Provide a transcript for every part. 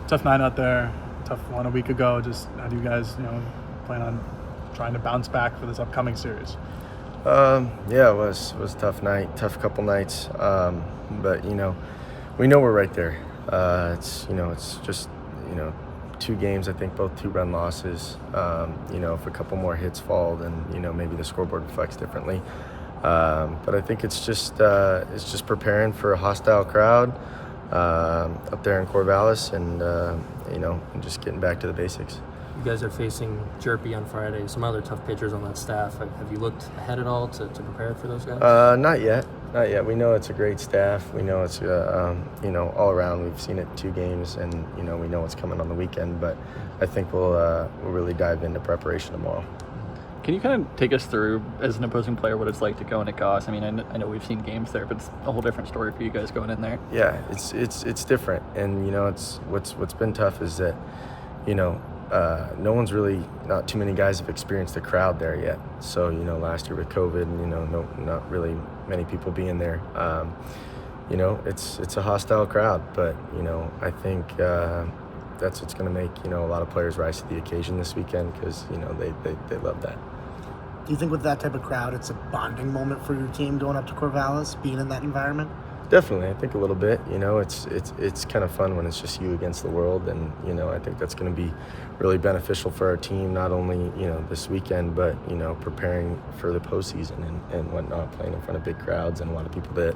Tough night out there, tough one a week ago. Just how do you guys, plan on trying to bounce back for this upcoming series? Yeah, it was a tough night, tough couple nights. But we know we're right there. It's just 2 games. I think both 2-run losses. If a couple more hits fall, then maybe the scoreboard reflects differently. But I think it's just preparing for a hostile crowd up there in Corvallis, and just getting back to the basics. You guys are facing Jerpy on Friday, some other tough pitchers on that staff. Have you looked ahead at all to prepare for those guys? Not yet. We know it's a great staff. We know it's all around. We've seen it 2 games, and we know what's coming on the weekend. But I think we'll really dive into preparation tomorrow. Can you kind of take us through, as an opposing player, what it's like to go into Goss? I mean, I know we've seen games there, but it's a whole different story for you guys going in there. Yeah, it's different, and it's what's been tough is that no one's really, not too many guys have experienced the crowd there yet. So last year with COVID, and not really many people being there. It's a hostile crowd, but I think that's what's going to make a lot of players rise to the occasion this weekend, because they love that. Do you think with that type of crowd, it's a bonding moment for your team going up to Corvallis, being in that environment? Definitely, I think a little bit. It's kind of fun when it's just you against the world, and I think that's going to be really beneficial for our team, not only this weekend, but preparing for the postseason and whatnot, playing in front of big crowds and a lot of people that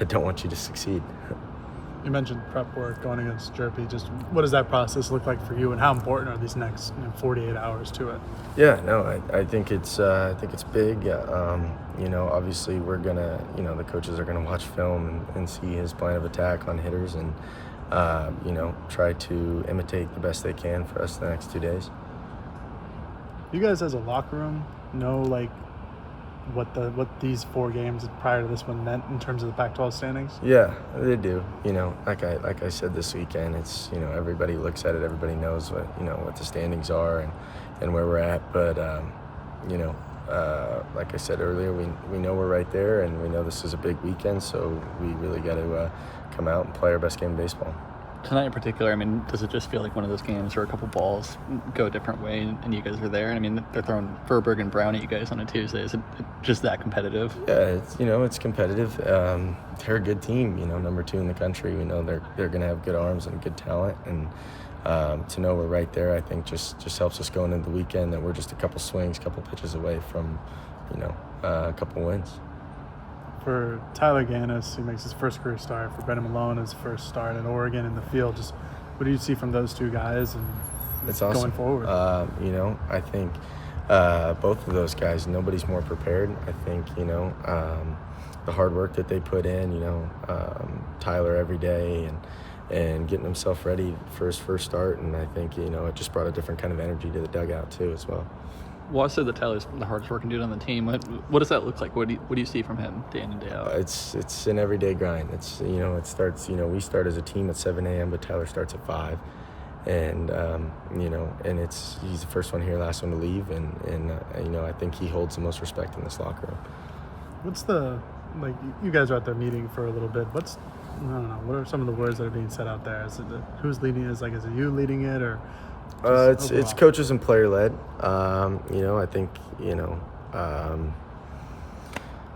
don't want you to succeed. You mentioned prep work going against Jerpy. Just what does that process look like for you, and how important are these next 48 hours to it? Yeah, no, I think it's big. Obviously we're gonna, the coaches are gonna watch film and see his plan of attack on hitters, and try to imitate the best they can for us the next 2 days. You guys as a locker room know what these 4 games prior to this one meant in terms of the Pac-12 standings? Yeah, they do. Like I said this weekend, it's everybody looks at it, everybody knows what the standings are and where we're at. But like I said earlier, we know we're right there, and we know this is a big weekend, so we really got to come out and play our best game of baseball. Tonight in particular, I mean, does it just feel like one of those games where a couple balls go a different way and you guys are there? I mean, they're throwing Furberg and Brown at you guys on a Tuesday. Is it just that competitive? Yeah, it's competitive. They're a good team, number 2 in the country. We know they're going to have good arms and good talent, and to know we're right there, I think just helps us going into the weekend, that we're just a couple swings, couple pitches away from, a couple wins. For Tyler Ganis, he makes his first career start. For Brennan Malone, his first start in Oregon in the field. Just what do you see from those 2 guys and it's awesome. Going forward? I think both of those guys, nobody's more prepared. I think, the hard work that they put in, Tyler every day and getting himself ready for his first start. And I think, it just brought a different kind of energy to the dugout too as well. Well, I said that Tyler's the hardest working dude on the team. What does that look like? What do you see from him day in and day out? It's an everyday grind. It's it starts. We start as a team at 7 a.m., but Tyler starts at 5, and and he's the first one here, last one to leave, and I think he holds the most respect in this locker room. What's you guys are out there meeting for a little bit. I don't know. What are some of the words that are being said out there? Is it who's leading it? Is it you leading it, or? It's coaches and player led. I think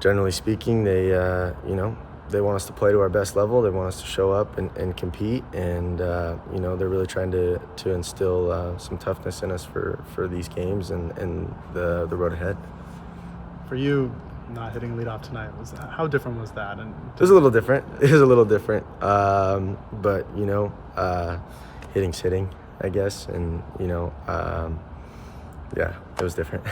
generally speaking, they they want us to play to our best level. They want us to show up and compete, and they're really trying to instill some toughness in us for these games and the road ahead. For you, not hitting leadoff tonight, how different was that? And it was a little different. But hitting's hitting, I guess, and yeah, it was different.